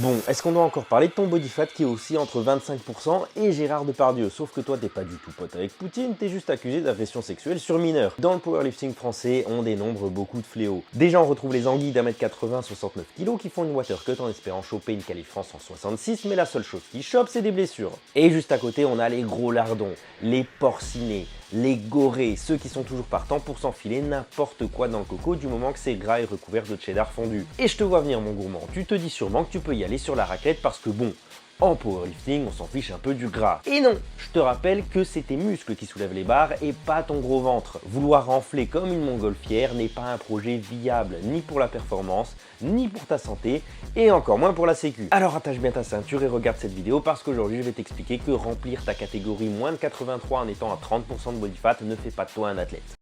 Bon, est-ce qu'on doit encore parler de ton body fat qui est aussi entre 25% et Gérard Depardieu? Sauf que toi, t'es pas du tout pote avec Poutine, t'es juste accusé d'agression sexuelle sur mineur. Dans le powerlifting français, on dénombre beaucoup de fléaux. Déjà, on retrouve les anguilles d'1m80, 69 kg qui font une watercut en espérant choper une qualif France en 66, mais la seule chose qui chope, c'est des blessures. Et juste à côté, on a les gros lardons, les porcinés, les gorés, ceux qui sont toujours partants pour s'enfiler n'importe quoi dans le coco du moment que c'est gras et recouvert de cheddar fondu. Et je te vois venir mon gourmand, tu te dis sûrement que tu peux y aller sur la raclette parce que bon, en powerlifting, on s'en fiche un peu du gras. Et non, je te rappelle que c'est tes muscles qui soulèvent les barres et pas ton gros ventre. Vouloir enfler comme une montgolfière n'est pas un projet viable, ni pour la performance, ni pour ta santé, et encore moins pour la sécu. Alors attache bien ta ceinture et regarde cette vidéo parce qu'aujourd'hui je vais t'expliquer que remplir ta catégorie moins de 83 en étant à 30% de body fat ne fait pas de toi un athlète.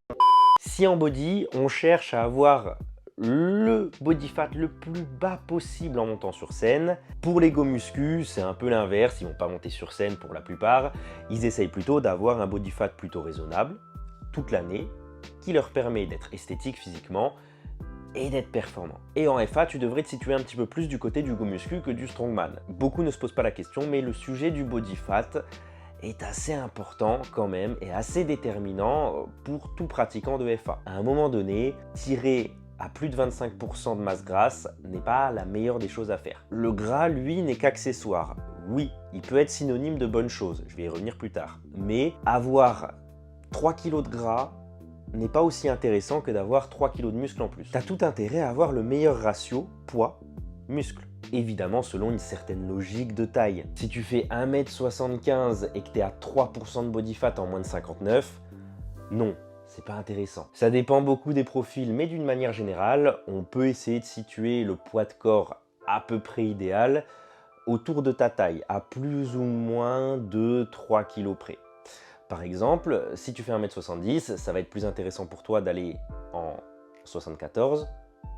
Si en body, on cherche à avoir le body fat le plus bas possible en montant sur scène. Pour les go muscu, c'est un peu l'inverse, ils vont pas monter sur scène pour la plupart. Ils essayent plutôt d'avoir un body fat plutôt raisonnable toute l'année, qui leur permet d'être esthétique physiquement et d'être performant. Et en FA, tu devrais te situer un petit peu plus du côté du go muscu que du strongman. Beaucoup ne se posent pas la question, mais le sujet du body fat est assez important quand même et assez déterminant pour tout pratiquant de FA. À un moment donné, tirer à plus de 25% de masse grasse n'est pas la meilleure des choses à faire. Le gras, lui, n'est qu'accessoire. Oui, il peut être synonyme de bonne chose, je vais y revenir plus tard. Mais avoir 3 kg de gras n'est pas aussi intéressant que d'avoir 3 kg de muscle en plus. Tu as tout intérêt à avoir le meilleur ratio poids-muscle. Évidemment selon une certaine logique de taille. Si tu fais 1m75 et que tu es à 3% de body fat en moins de 59, non. C'est pas intéressant. Ça dépend beaucoup des profils, mais d'une manière générale, on peut essayer de situer le poids de corps à peu près idéal autour de ta taille, à plus ou moins de 3 kg près. Par exemple, si tu fais 1m70, ça va être plus intéressant pour toi d'aller en 74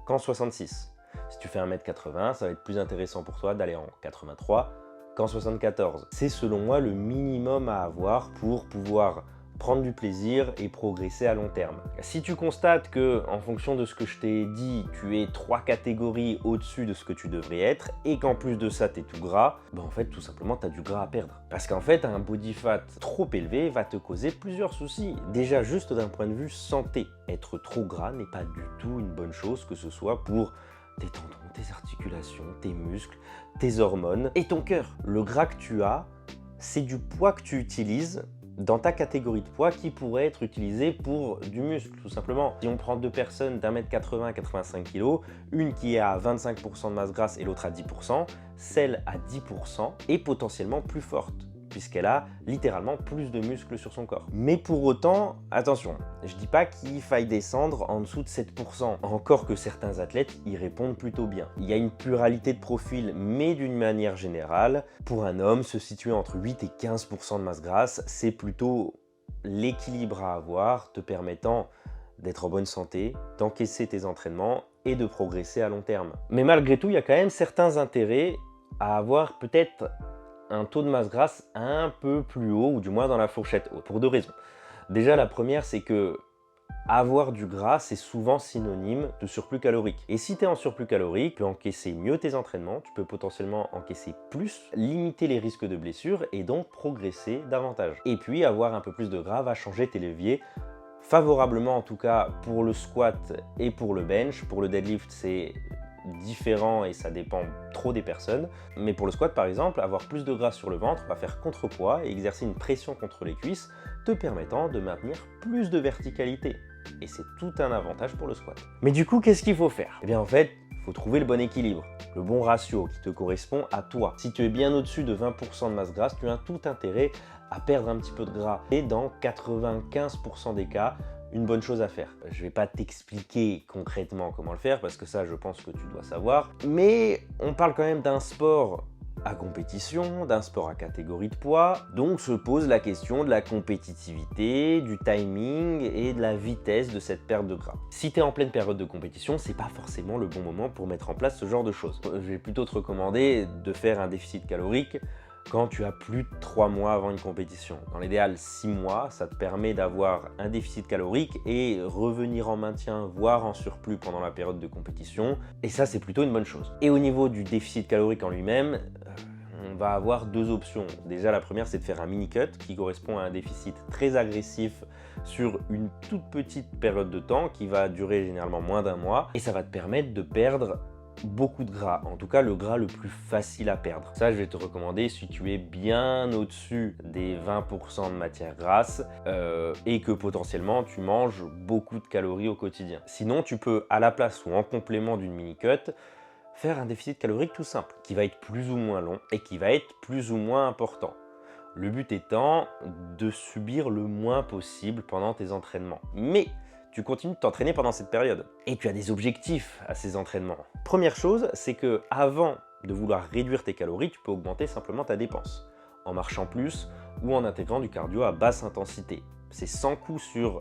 qu'en 66. Si tu fais 1m80, ça va être plus intéressant pour toi d'aller en 83 qu'en 74. C'est selon moi le minimum à avoir pour pouvoir prendre du plaisir et progresser à long terme. Si tu constates que, en fonction de ce que je t'ai dit, tu es 3 catégories au-dessus de ce que tu devrais être et qu'en plus de ça, tu es tout gras, ben en fait, tout simplement, tu as du gras à perdre. Parce qu'en fait, un body fat trop élevé va te causer plusieurs soucis. Déjà, juste d'un point de vue santé, être trop gras n'est pas du tout une bonne chose, que ce soit pour tes tendons, tes articulations, tes muscles, tes hormones et ton cœur. Le gras que tu as, c'est du poids que tu utilises dans ta catégorie de poids qui pourrait être utilisée pour du muscle, tout simplement. Si on prend deux personnes d'1m80 à 85 kg, une qui est à 25% de masse grasse et l'autre à 10%, celle à 10% est potentiellement plus forte, puisqu'elle a littéralement plus de muscles sur son corps. Mais pour autant, attention, je dis pas qu'il faille descendre en dessous de 7%, encore que certains athlètes y répondent plutôt bien. Il y a une pluralité de profils, mais d'une manière générale, pour un homme, se situer entre 8 et 15% de masse grasse, c'est plutôt l'équilibre à avoir, te permettant d'être en bonne santé, d'encaisser tes entraînements et de progresser à long terme. Mais malgré tout, il y a quand même certains intérêts à avoir peut-être un taux de masse grasse un peu plus haut, ou du moins dans la fourchette haute, pour deux raisons. Déjà, la première, c'est que avoir du gras, c'est souvent synonyme de surplus calorique. Et si tu es en surplus calorique, tu peux encaisser mieux tes entraînements, tu peux potentiellement encaisser plus, limiter les risques de blessures et donc progresser davantage. Et puis, avoir un peu plus de gras va changer tes leviers, favorablement en tout cas pour le squat et pour le bench. Pour le deadlift, c'est différent et ça dépend trop des personnes. Mais pour le squat par exemple, avoir plus de gras sur le ventre va faire contrepoids et exercer une pression contre les cuisses, te permettant de maintenir plus de verticalité. Et c'est tout un avantage pour le squat. Mais du coup, qu'est-ce qu'il faut faire? Eh bien en fait, il faut trouver le bon équilibre, le bon ratio qui te correspond à toi. Si tu es bien au-dessus de 20% de masse grasse, tu as tout intérêt à perdre un petit peu de gras. Et dans 95% des cas, une bonne chose à faire. Je ne vais pas t'expliquer concrètement comment le faire parce que ça, je pense que tu dois savoir. Mais on parle quand même d'un sport à compétition, d'un sport à catégorie de poids. Donc se pose la question de la compétitivité, du timing et de la vitesse de cette perte de gras. Si tu es en pleine période de compétition, c'est pas forcément le bon moment pour mettre en place ce genre de choses. Je vais plutôt te recommander de faire un déficit calorique quand tu as plus de 3 mois avant une compétition. Dans l'idéal, 6 mois, ça te permet d'avoir un déficit calorique et revenir en maintien, voire en surplus pendant la période de compétition. Et ça, c'est plutôt une bonne chose. Et au niveau du déficit calorique en lui-même, on va avoir deux options. Déjà, la première, c'est de faire un mini-cut qui correspond à un déficit très agressif sur une toute petite période de temps qui va durer généralement moins d'un mois et ça va te permettre de perdre beaucoup de gras, en tout cas le gras le plus facile à perdre. Ça, je vais te recommander si tu es bien au-dessus des 20% de matière grasse et que potentiellement tu manges beaucoup de calories au quotidien. Sinon, tu peux à la place ou en complément d'une mini-cut faire un déficit calorique tout simple, qui va être plus ou moins long et qui va être plus ou moins important. Le but étant de subir le moins possible pendant tes entraînements. Mais tu continues de t'entraîner pendant cette période. Et tu as des objectifs à ces entraînements. Première chose, c'est que avant de vouloir réduire tes calories, tu peux augmenter simplement ta dépense, en marchant plus ou en intégrant du cardio à basse intensité. C'est sans coût sur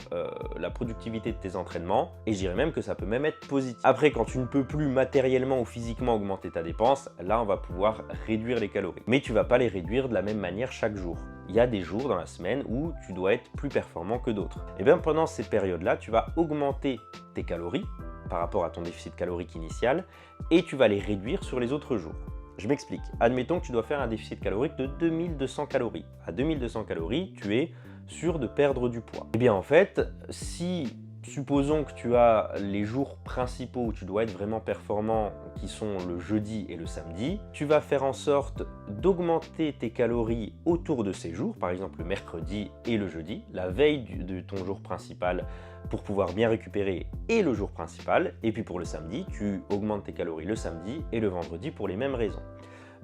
la productivité de tes entraînements et je dirais même que ça peut même être positif. Après, quand tu ne peux plus matériellement ou physiquement augmenter ta dépense, là on va pouvoir réduire les calories. Mais tu ne vas pas les réduire de la même manière chaque jour. Il y a des jours dans la semaine où tu dois être plus performant que d'autres. Et bien pendant ces périodes-là, tu vas augmenter tes calories par rapport à ton déficit calorique initial et tu vas les réduire sur les autres jours. Je m'explique. Admettons que tu dois faire un déficit calorique de 2200 calories. À 2200 calories, tu es sûr de perdre du poids. Et bien en fait, si supposons que tu as les jours principaux où tu dois être vraiment performant, qui sont le jeudi et le samedi, tu vas faire en sorte d'augmenter tes calories autour de ces jours, par exemple le mercredi et le jeudi, la veille de ton jour principal pour pouvoir bien récupérer et le jour principal. Et puis pour le samedi, tu augmentes tes calories le samedi et le vendredi pour les mêmes raisons.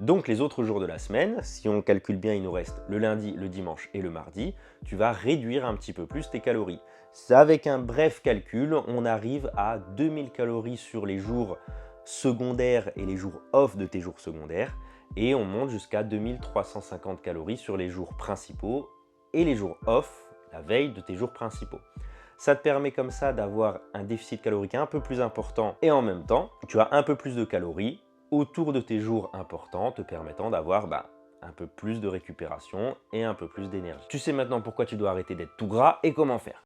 Donc les autres jours de la semaine, si on calcule bien, il nous reste le lundi, le dimanche et le mardi, tu vas réduire un petit peu plus tes calories. Avec un bref calcul, on arrive à 2000 calories sur les jours secondaires et les jours off de tes jours secondaires et on monte jusqu'à 2350 calories sur les jours principaux et les jours off, la veille de tes jours principaux. Ça te permet comme ça d'avoir un déficit calorique un peu plus important et en même temps, tu as un peu plus de calories autour de tes jours importants, te permettant d'avoir un peu plus de récupération et un peu plus d'énergie. Tu sais maintenant pourquoi tu dois arrêter d'être tout gras et comment faire.